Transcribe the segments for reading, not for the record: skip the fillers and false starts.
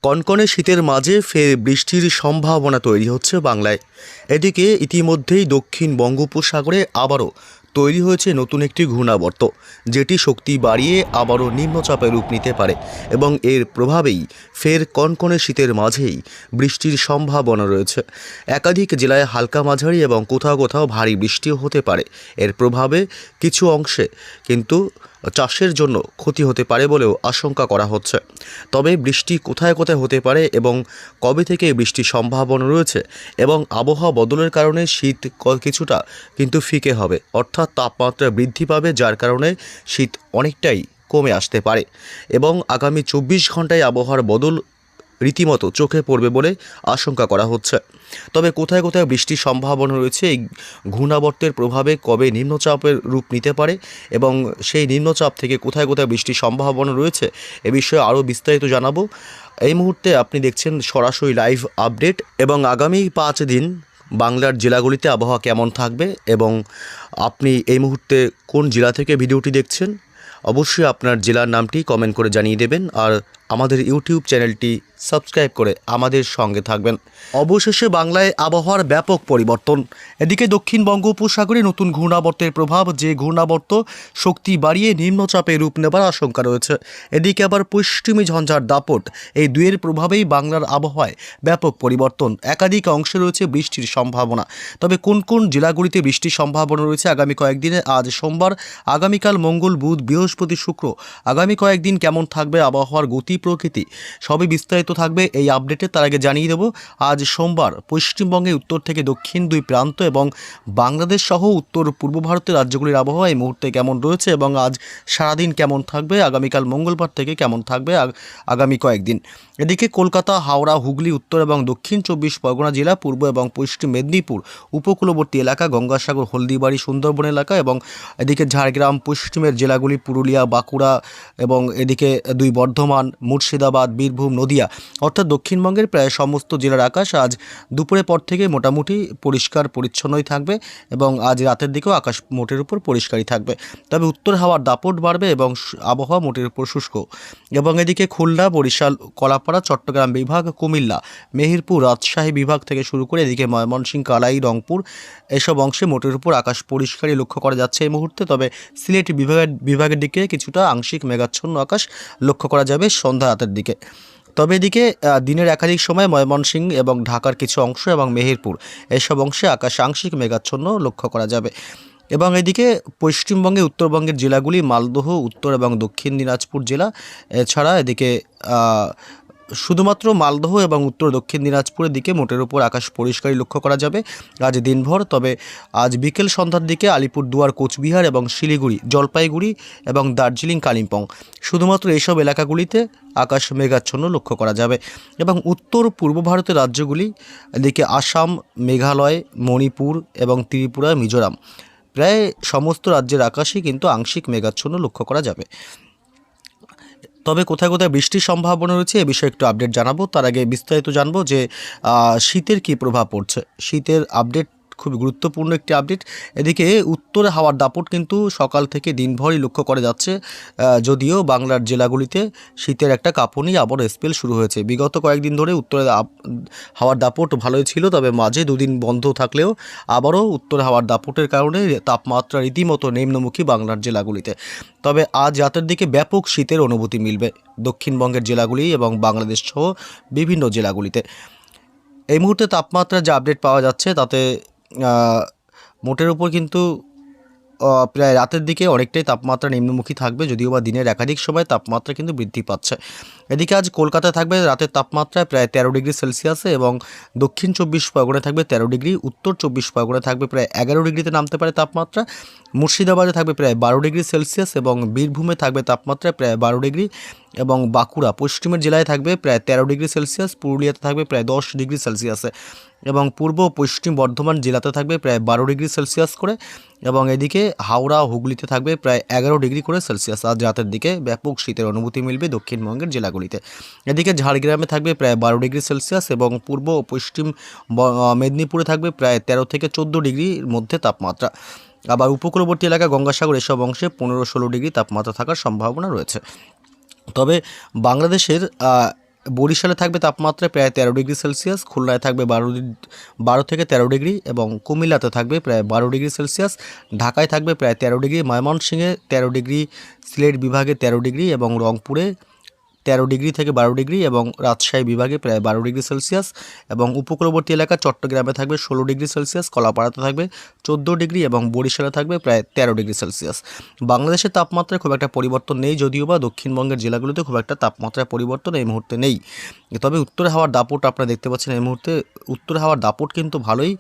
কনকনে শীতের মাঝে ফের বৃষ্টির সম্ভাবনা তৈরি হচ্ছে বাংলায়। এদিকে ইতিমধ্যেই দক্ষিণ বঙ্গোপসাগরে আবারও তৈরি হয়েছে নতুন একটি ঘূর্ণাবর্ত, যেটি শক্তি বাড়িয়ে আবারও নিম্নচাপে রূপ নিতে পারে এবং এর প্রভাবেই ফের কনকনে শীতের মাঝেই বৃষ্টির সম্ভাবনা রয়েছে। একাধিক জেলায় হালকা মাঝারি এবং কোথাও কোথাও ভারী বৃষ্টিও হতে পারে। এর প্রভাবে কিছু অংশে কিন্তু চাষের জন্য ক্ষতি হতে পারে বলেও আশঙ্কা করা হচ্ছে। তবে বৃষ্টি কোথায় কোথায় হতে পারে এবং কবে থেকে বৃষ্টির সম্ভাবনা রয়েছে এবং আবহাওয়া বদলের কারণে শীত কিছুটা কিন্তু ফিকে হবে, অর্থাৎ তাপমাত্রা বৃদ্ধি পাবে, যার কারণে শীত অনেকটাই কমে আসতে পারে এবং আগামী 24 ঘন্টায় আবহাওয়ার বদল রীতিমতো চোখে পড়বে বলে আশঙ্কা করা হচ্ছে। তবে কোথায় কোথায় বৃষ্টির সম্ভাবনা রয়েছে, এই ঘূর্ণাবর্তের প্রভাবে কবে নিম্নচাপের রূপ নিতে পারে এবং সেই নিম্নচাপ থেকে কোথায় কোথায় বৃষ্টির সম্ভাবনা রয়েছে, এ বিষয়ে আরও বিস্তারিত জানাবো। এই মুহূর্তে আপনি দেখছেন সরাসরি লাইভ আপডেট এবং আগামী 5 দিন বাংলার জেলাগুলিতে আবহাওয়া কেমন থাকবে এবং আপনি এই মুহূর্তে কোন জেলা থেকে ভিডিওটি দেখছেন অবশ্যই আপনার জেলার নামটি কমেন্ট করে জানিয়ে দেবেন আর আমাদের ইউটিউব চ্যানেলটি সাবস্ক্রাইব করে আমাদের সঙ্গে থাকবেন। অবশেষে বাংলায় আবহাওয়ার ব্যাপক পরিবর্তন। এদিকে দক্ষিণ বঙ্গোপসাগরে নতুন ঘূর্ণাবর্তের প্রভাব, যে ঘূর্ণাবর্ত শক্তি বাড়িয়ে নিম্নচাপে রূপ নেবার আশঙ্কা রয়েছে। এদিকে আবার পশ্চিমী ঝঞ্ঝার দাপট, এই দুয়ের প্রভাবেই বাংলার আবহাওয়ায় ব্যাপক পরিবর্তন। একাধিক অংশে রয়েছে বৃষ্টির সম্ভাবনা। তবে কোন কোন জেলাগুলিতে বৃষ্টির সম্ভাবনা রয়েছে আগামী কয়েকদিনে, আজ সোমবার, আগামীকাল মঙ্গল, বুধ, বৃহস্পতি, শুক্র, আগামী কয়েকদিন কেমন থাকবে আবহাওয়ার গতি প্রকৃতি সবই বিস্তারিত থাকবে এই আপডেটে। তার আগে জানিয়ে দেব, আজ সোমবার পশ্চিমবঙ্গে উত্তর থেকে দক্ষিণ দুই প্রান্ত এবং বাংলাদেশ সহ উত্তর পূর্ব ভারতের রাজ্যগুলির আবহাওয়া এই মুহূর্তে কেমন রয়েছে এবং আজ সারাদিন কেমন থাকবে, আগামীকাল মঙ্গলবার থেকে কেমন থাকবে আগামী কয়েকদিন। এদিকে কলকাতা, হাওড়া, হুগলি, উত্তর এবং দক্ষিণ 24 পরগনা জেলা, পূর্ব এবং পশ্চিম মেদিনীপুর উপকূলবর্তী এলাকা, গঙ্গাসাগর, হলদিবাড়ি, সুন্দরবন এলাকা এবং এদিকে ঝাড়গ্রাম পশ্চিমের জেলাগুলি পুরুলিয়া, বাঁকুড়া এবং এদিকে দুই বর্ধমান, মুর্শিদাবাদ, বীরভূম, নদিয়া, অর্থাৎ দক্ষিণবঙ্গের প্রায় সমস্ত জেলার আকাশ আজ দুপুরের পর থেকে মোটামুটি পরিষ্কার পরিচ্ছন্নই থাকবে এবং আজ রাতের দিকেও আকাশ মোটের উপর পরিষ্কারই থাকবে। তবে উত্তর হাওয়ার দাপট বাড়বে এবং আবহাওয়া মোটের উপর শুষ্ক। এবং এদিকে খুলনা, বরিশাল, কলাপাড়া, চট্টগ্রাম বিভাগ, কুমিল্লা, মেহেরপুর, রাজশাহী বিভাগ থেকে শুরু করে এদিকে ময়মনসিংহ, কালাই, রংপুর এসব অংশে মোটের উপর আকাশ পরিষ্কারই লক্ষ্য করা যাচ্ছে এই মুহূর্তে। তবে সিলেট বিভাগের দিকে কিছুটা আংশিক মেঘাচ্ছন্ন আকাশ লক্ষ্য করা যাবে সন্ধ্যা রাতের দিকে। তবে এদিকে দিনের একাধিক সময় ময়মনসিংহ এবং ঢাকার কিছু অংশ এবং মেহেরপুর এসব অংশে আকাশ আংশিক মেঘাচ্ছন্ন লক্ষ্য করা যাবে। এবং এদিকে পশ্চিমবঙ্গে উত্তরবঙ্গের জেলাগুলি মালদহ, উত্তর এবং দক্ষিণ দিনাজপুর জেলা, এছাড়া এদিকে শুধুমাত্র মালদহ এবং উত্তর দক্ষিণ দিনাজপুরের দিকে মোটের উপর আকাশ পরিষ্কারই লক্ষ্য করা যাবে আজ দিনভর। তবে আজ বিকেল সন্ধ্যার দিকে আলিপুরদুয়ার, কোচবিহার এবং শিলিগুড়ি, জলপাইগুড়ি এবং দার্জিলিং, কালিম্পং শুধুমাত্র এইসব এলাকাগুলিতে আকাশ মেঘাচ্ছন্ন লক্ষ্য করা যাবে। এবং উত্তর পূর্ব ভারতের রাজ্যগুলি এদিকে আসাম, মেঘালয়, মণিপুর এবং ত্রিপুরা, মিজোরাম প্রায় সমস্ত রাজ্যের আকাশই কিন্তু আংশিক মেঘাচ্ছন্ন লক্ষ্য করা যাবে। তবে কোথায় কোথায় বৃষ্টির সম্ভাবনা রয়েছে এ বিষয়ে একটু আপডেট জানাবো। তার আগে বিস্তারিত জানবো যে শীতের কী প্রভাব পড়ছে। শীতের আপডেট খুবই গুরুত্বপূর্ণ একটি আপডেট। এদিকে উত্তরে হাওয়ার দাপট কিন্তু সকাল থেকে দিনভরই লক্ষ্য করা যাচ্ছে, যদিও বাংলার জেলাগুলিতে শীতের একটা কাঁপুনি আবার স্পেল শুরু হয়েছে। বিগত কয়েকদিন ধরে উত্তরে হাওয়ার দাপট ভালোই ছিল, তবে মাঝে দুদিন বন্ধ থাকলেও আবারও উত্তরে হাওয়ার দাপটের কারণে তাপমাত্রা রীতিমতো নিম্নমুখী বাংলার জেলাগুলিতে। তবে আজ রাতের দিকে ব্যাপক শীতের অনুভূতি মিলবে দক্ষিণবঙ্গের জেলাগুলি এবং বাংলাদেশ সহ বিভিন্ন জেলাগুলিতে। এই মুহূর্তে তাপমাত্রার যে আপডেট পাওয়া যাচ্ছে তাতে মোটের উপর কিন্তু প্রায় রাতের দিকে অনেকটাই তাপমাত্রা নিম্নমুখী থাকবে, যদিও বা দিনের একাধিক সময় তাপমাত্রা কিন্তু বৃদ্ধি পাচ্ছে। এদিকে আজ কলকাতায় থাকবে রাতের তাপমাত্রায় প্রায় 13 ডিগ্রি সেলসিয়াসে এবং দক্ষিণ 24 পরগনায় থাকবে 13 ডিগ্রি, উত্তর 24 পরগনায় থাকবে প্রায় 11 ডিগ্রিতে নামতে পারে তাপমাত্রা, মুর্শিদাবাদে থাকবে প্রায় 12 ডিগ্রি সেলসিয়াস এবং বীরভূমে থাকবে তাপমাত্রা প্রায় 12 ডিগ্রি এবং বাঁকুড়া পশ্চিমের জেলায় থাকবে প্রায় 13 ডিগ্রি সেলসিয়াস, পুরুলিয়াতে থাকবে প্রায় 10 ডিগ্রি সেলসিয়াসে এবং পূর্ব পশ্চিম বর্ধমান জেলাতে থাকবে প্রায় 12 ডিগ্রি সেলসিয়াস করে এবং এদিকে হাওড়া, হুগলিতে থাকবে প্রায় 11 ডিগ্রি করে সেলসিয়াস। আজ রাতের দিকে ব্যাপক শীতের অনুভূতি মিলবে দক্ষিণবঙ্গের জেলাগুলিতে। এদিকে ঝাড়গ্রামে থাকবে প্রায় 12 ডিগ্রি সেলসিয়াস এবং পূর্ব ও পশ্চিম মেদিনীপুরে থাকবে প্রায় 13 থেকে 14 ডিগ্রির মধ্যে তাপমাত্রা। আবার উপকূলবর্তী এলাকা গঙ্গাসাগর এসব অংশে 15-16 ডিগ্রি তাপমাত্রা থাকার সম্ভাবনা রয়েছে। তবে বাংলাদেশের বরিশালে থাকবে তাপমাত্রা প্রায় 13 ডিগ্রি সেলসিয়াস, খুলনায় থাকবে 12 থেকে 13 ডিগ্রি এবং কুমিল্লাতে থাকবে প্রায় 12 ডিগ্রি সেলসিয়াস, ঢাকায় থাকবে প্রায় 13 ডিগ্রি, ময়মনসিংহে 13 ডিগ্রি, সিলেট বিভাগে 13 ডিগ্রি এবং রংপুরে 13 ডিগ্রি থেকে 12 ডিগ্রি এবং রাজশাহী বিভাগে প্রায় 12 ডিগ্রি সেলসিয়াস এবং উপকূলবর্তী এলাকা চট্টগ্রামে থাকবে 16 ডিগ্রি সেলসিয়াস, কলাপাড়াতে থাকবে 14 ডিগ্রি এবং বরিশালে থাকবে প্রায় 13 ডিগ্রি সেলসিয়াস। বাংলাদেশের তাপমাত্রায় খুব একটা পরিবর্তন নেই, যদিও বা দক্ষিণবঙ্গের জেলাগুলোতে খুব একটা তাপমাত্রায় পরিবর্তন এই মুহূর্তে নেই। তবে উত্তর হাওয়ার দাপট আপনারা দেখতে পাচ্ছেন এই মুহূর্তে উত্তর হাওয়ার দাপট কিন্তু ভালোই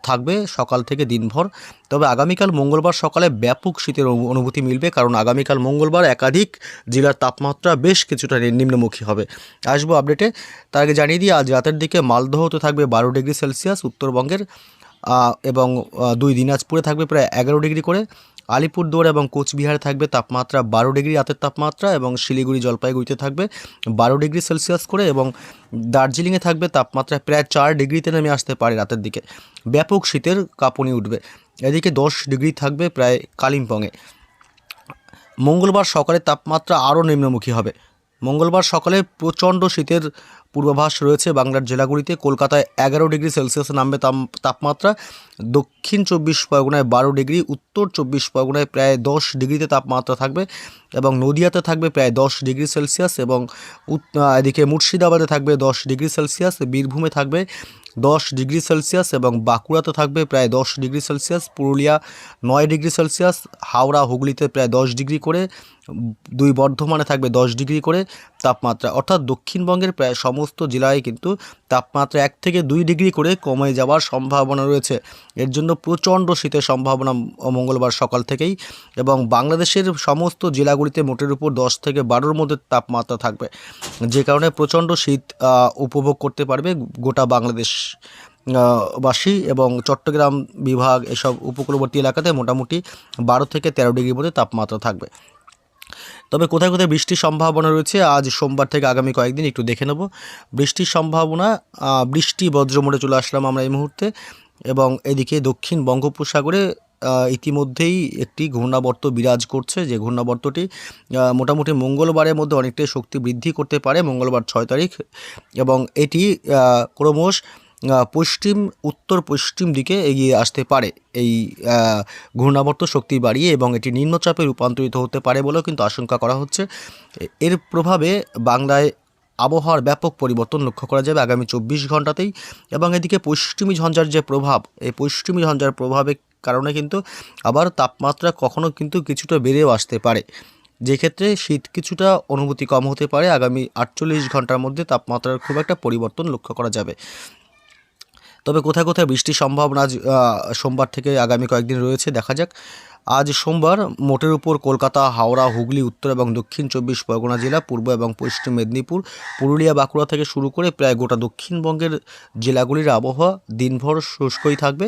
থাকবে সকাল থেকে দিনভর। তবে আগামীকাল মঙ্গলবার সকালে ব্যাপক শীতের অনুভূতি মিলবে, কারণ আগামীকাল মঙ্গলবার একাধিক জেলার তাপমাত্রা বেশ কিছুটা নিম্নমুখী হবে। আসবো আপডেটে, তার আগে জানিয়ে দিই আজ রাতের দিকে মালদহতে থাকবে 12 ডিগ্রি সেলসিয়াস উত্তরবঙ্গের, এবং 2 দিনাজপুরে থাকবে প্রায় 11 ডিগ্রি করে, আলিপুরদুয়ার এবং কোচবিহারে থাকবে তাপমাত্রা 12 ডিগ্রি রাতের তাপমাত্রা এবং শিলিগুড়ি জলপাইগুড়িতে থাকবে 12 ডিগ্রি সেলসিয়াস করে এবং দার্জিলিংয়ে থাকবে তাপমাত্রা প্রায় 4 ডিগ্রিতে নেমে আসতে পারে রাতের দিকে। ব্যাপক শীতের কাঁপুনি উঠবে। এদিকে 10 ডিগ্রি থাকবে প্রায় কালিম্পংয়ে। মঙ্গলবার সকালে তাপমাত্রা আরও নিম্নমুখী হবে। মঙ্গলবার সকালে প্রচণ্ড শীতের পূর্বাভাস রয়েছে বাংলার জেলাগুলিতে। কলকাতায় 11 ডিগ্রি সেলসিয়াস নামবে তাপমাত্রা, দক্ষিণ 24 পরগনায় 12 ডিগ্রি, উত্তর 24 পরগনায় প্রায় 10 ডিগ্রিতে তাপমাত্রা থাকবে এবং নদিয়াতে থাকবে প্রায় 10 ডিগ্রি সেলসিয়াস এবং এদিকে মুর্শিদাবাদে থাকবে 10 ডিগ্রি সেলসিয়াস, বীরভূমে থাকবে 10 ডিগ্রি সেলসিয়াস এবং বাঁকুড়াতে থাকবে প্রায় 10 degree Celsius, Purulia 9 degree Celsius, Howrah হুগলিতে প্রায় 10 ডিগ্রি করে, 2 বর্ধমানে থাকবে 10 ডিগ্রি করে তাপমাত্রা। অর্থাৎ দক্ষিণবঙ্গের প্রায় সমস্ত জেলায় কিন্তু তাপমাত্রা 1 থেকে 2 ডিগ্রি করে কমে যাওয়ার সম্ভাবনা রয়েছে। এর জন্য প্রচণ্ড শীতের সম্ভাবনা মঙ্গলবার সকাল থেকেই, এবং বাংলাদেশের সমস্ত জেলাগুলিতে মোটের উপর 10 থেকে 12-র মধ্যে তাপমাত্রা থাকবে, যে কারণে প্রচণ্ড শীত উপভোগ করতে পারবে গোটা বাংলাদেশ বাসী এবং চট্টগ্রাম বিভাগ এসব উপকূলবর্তী এলাকাতে মোটামুটি 12 থেকে 13 ডিগ্রির মধ্যে তাপমাত্রা থাকবে। তবে কোথায় কোথায় বৃষ্টির সম্ভাবনা রয়েছে আজ সোমবার থেকে আগামী কয়েকদিন একটু দেখে নেব। বৃষ্টির সম্ভাবনা, বৃষ্টি বজ্রমোড়ে চলে আসলাম আমরা এই মুহূর্তে, এবং এদিকে দক্ষিণ বঙ্গোপসাগরে ইতিমধ্যেই একটি ঘূর্ণাবর্ত বিরাজ করছে, যে ঘূর্ণাবর্তটি মোটামুটি মঙ্গলবারের মধ্যে অনেকটাই শক্তি বৃদ্ধি করতে পারে, মঙ্গলবার 6 তারিখ, এবং এটি ক্রমশ পশ্চিম উত্তর পশ্চিম দিকে এগিয়ে আসতে পারে এই ঘূর্ণাবর্ত শক্তি বাড়িয়ে, এবং এটি নিম্নচাপে রূপান্তরিত হতে পারে বলেও কিন্তু আশঙ্কা করা হচ্ছে। এর প্রভাবে বাংলায় আবহাওয়ার ব্যাপক পরিবর্তন লক্ষ্য করা যাবে আগামী 24 ঘন্টাতেই, এবং এদিকে পশ্চিমী ঝঞ্ঝার যে প্রভাব, এই পশ্চিমী ঝঞ্ঝার প্রভাবের কারণে কিন্তু আবার তাপমাত্রা কখনো কিন্তু কিছুটা বেড়েও আসতে পারে, যে ক্ষেত্রে শীত কিছুটা অনুভূতি কম হতে পারে। আগামী 48 ঘন্টার মধ্যে তাপমাত্রার খুব একটা পরিবর্তন লক্ষ্য করা যাবে। তবে কোথায় কোথায় বৃষ্টির সম্ভাবনা আজ সোমবার থেকে আগামী কয়েকদিন রয়েছে দেখা যাক। আজ সোমবার মোটের উপর কলকাতা, হাওড়া, হুগলি, উত্তর এবং দক্ষিণ 24 পরগনা জেলা, পূর্ব এবং পশ্চিম মেদিনীপুর, পুরুলিয়া, বাঁকুড়া থেকে শুরু করে প্রায় গোটা দক্ষিণবঙ্গের জেলাগুলির আবহাওয়া দিনভর শুষ্কই থাকবে।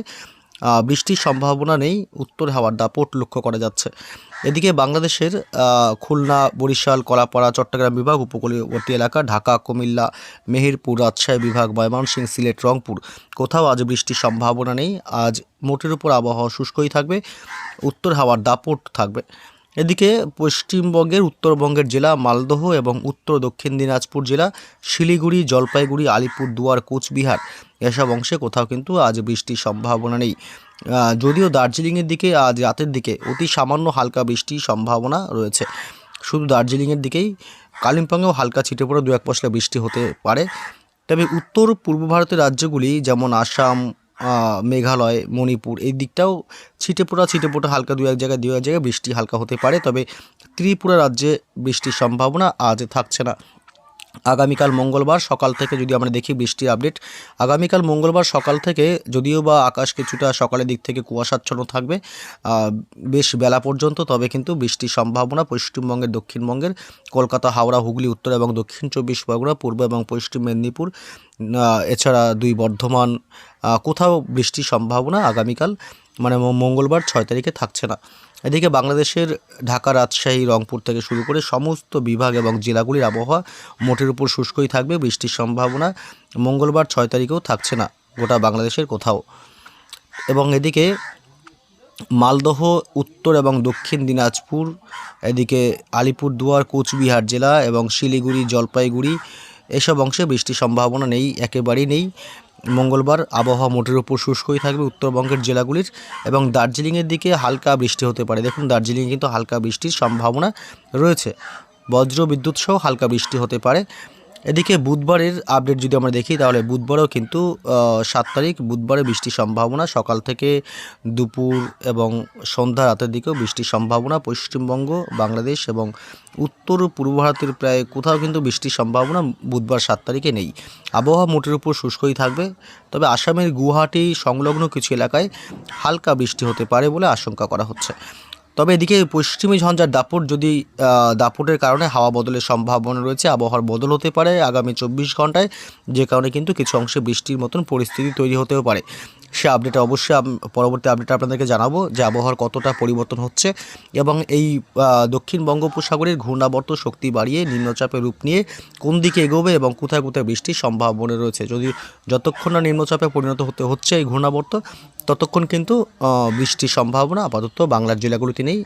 বৃষ্টির সম্ভাবনা নেই, উত্তর হাওয়ার দাপট লক্ষ্য করা যাচ্ছে। এদিকে বাংলাদেশের খুলনা, বরিশাল, কলাপাড়া, চট্টগ্রাম বিভাগ, উপকূলবর্তী এলাকা, ঢাকা, কুমিল্লা, মেহেরপুর, রাজশাহী বিভাগ, ময়মনসিংহ, সিলেট, রংপুর কোথাও আজ বৃষ্টির সম্ভাবনা নেই। আজ মোটের উপর আবহাওয়া শুষ্কই থাকবে, উত্তর হাওয়ার দাপট থাকবে। এদিকে পশ্চিমবঙ্গের উত্তরবঙ্গের জেলা মালদহ এবং উত্তর দক্ষিণ দিনাজপুর জেলা, শিলিগুড়ি, জলপাইগুড়ি, আলিপুরদুয়ার, কোচবিহার এসব অংশে কোথাও কিন্তু আজ বৃষ্টির সম্ভাবনা নেই। যদিও দার্জিলিংয়ের দিকে আজ রাতের দিকে অতি সামান্য হালকা বৃষ্টির সম্ভাবনা রয়েছে, শুধু দার্জিলিংয়ের দিকেই, কালিম্পংয়েও হালকা ছিটে পড়ে 2-1 পশলা বৃষ্টি হতে পারে। তবে উত্তর পূর্ব ভারতের রাজ্যগুলি যেমন আসাম, মেঘালয়, মণিপুর এই দিকটাও ছিটে ফোটা হালকা 2-1 জায়গায় বৃষ্টি হালকা হতে পারে। তবে ত্রিপুরা রাজ্যে বৃষ্টির সম্ভাবনা আজ থাকছে না। আগামীকাল মঙ্গলবার সকাল থেকে যদি আমরা দেখি বৃষ্টির আপডেট, আগামীকাল মঙ্গলবার সকাল থেকে যদিও বা আকাশ কিছুটা সকালের দিক থেকে কুয়াশাচ্ছন্ন থাকবে বেশ বেলা পর্যন্ত, তবে কিন্তু বৃষ্টির সম্ভাবনা পশ্চিমবঙ্গের, দক্ষিণবঙ্গের কলকাতা, হাওড়া, হুগলি, উত্তর এবং দক্ষিণ 24 পরগনা, পূর্ব এবং পশ্চিম মেদিনীপুর, এছাড়া 2 বর্ধমান কোথাও বৃষ্টির সম্ভাবনা আগামীকাল মানে মঙ্গলবার 6 তারিখে থাকছে না। এদিকে বাংলাদেশের ঢাকা, রাজশাহী, রংপুর থেকে শুরু করে সমস্ত বিভাগ এবং জেলাগুলির আবহাওয়া মোটের উপর শুষ্কই থাকবে, বৃষ্টির সম্ভাবনা মঙ্গলবার 6 তারিখেও থাকছে না গোটা বাংলাদেশের কোথাও। এবং এদিকে মালদহ, উত্তর এবং দক্ষিণ দিনাজপুর, এদিকে আলিপুরদুয়ার, কোচবিহার জেলা এবং শিলিগুড়ি, জলপাইগুড়ি, এসব অংশে বৃষ্টির সম্ভাবনা নেই, একেবারেই নেই। মঙ্গলবার আবহাওয়া মোটের উপর শুষ্কই থাকবে উত্তরবঙ্গের জেলাগুলির, এবং দার্জিলিংয়ের দিকে হালকা বৃষ্টি হতে পারে। দেখুন দার্জিলিংয়ে কিন্তু হালকা বৃষ্টির সম্ভাবনা রয়েছে, বজ্র বিদ্যুৎ সহ হালকা বৃষ্টি হতে পারে। এদিকে বুধবারের আপডেট যদি আমরা দেখি, তাহলে বুধবারও কিন্তু 7 তারিখ বুধবারে বৃষ্টির সম্ভাবনা, সকাল থেকে দুপুর এবং সন্ধ্যা রাতের দিকেও বৃষ্টির সম্ভাবনা। পশ্চিমবঙ্গ, বাংলাদেশ এবং উত্তর পূর্ব ভারতের প্রায় কোথাও কিন্তু বৃষ্টির সম্ভাবনা বুধবার 7 তারিখে নেই। আবহাওয়া মোটের উপর শুষ্কই থাকবে, তবে আসামের গুয়াহাটি সংলগ্ন কিছু এলাকায় হালকা বৃষ্টি হতে পারে বলে আশঙ্কা করা হচ্ছে। তবে এদিকে পশ্চিমী ঝঞ্ঝার দাপট, যদি দাপটের কারণে হাওয়া বদলের সম্ভাবনা রয়েছে, আবহাওয়ার বদল হতে পারে আগামী 24 ঘন্টায়, যে কারণে কিন্তু কিছু অংশে বৃষ্টির মতন পরিস্থিতি তৈরি হতেও পারে। সে আপডেটে অবশ্যই পরবর্তী আপডেটে আপনাদেরকে জানাবো যে আবহাওয়ার কতটা পরিবর্তন হচ্ছে, এবং এই দক্ষিণ বঙ্গোপসাগরের ঘূর্ণাবর্ত শক্তি বাড়িয়ে নিম্নচাপের রূপ নিয়ে কোন দিকে এগোবে এবং কোথায় কোথায় বৃষ্টির সম্ভাবনা রয়েছে। যদি যতক্ষণ না নিম্নচাপে পরিণত হচ্ছে এই ঘূর্ণাবর্ত, ততক্ষণ কিন্তু বৃষ্টির সম্ভাবনা আপাতত বাংলার জেলাগুলিতে নেই।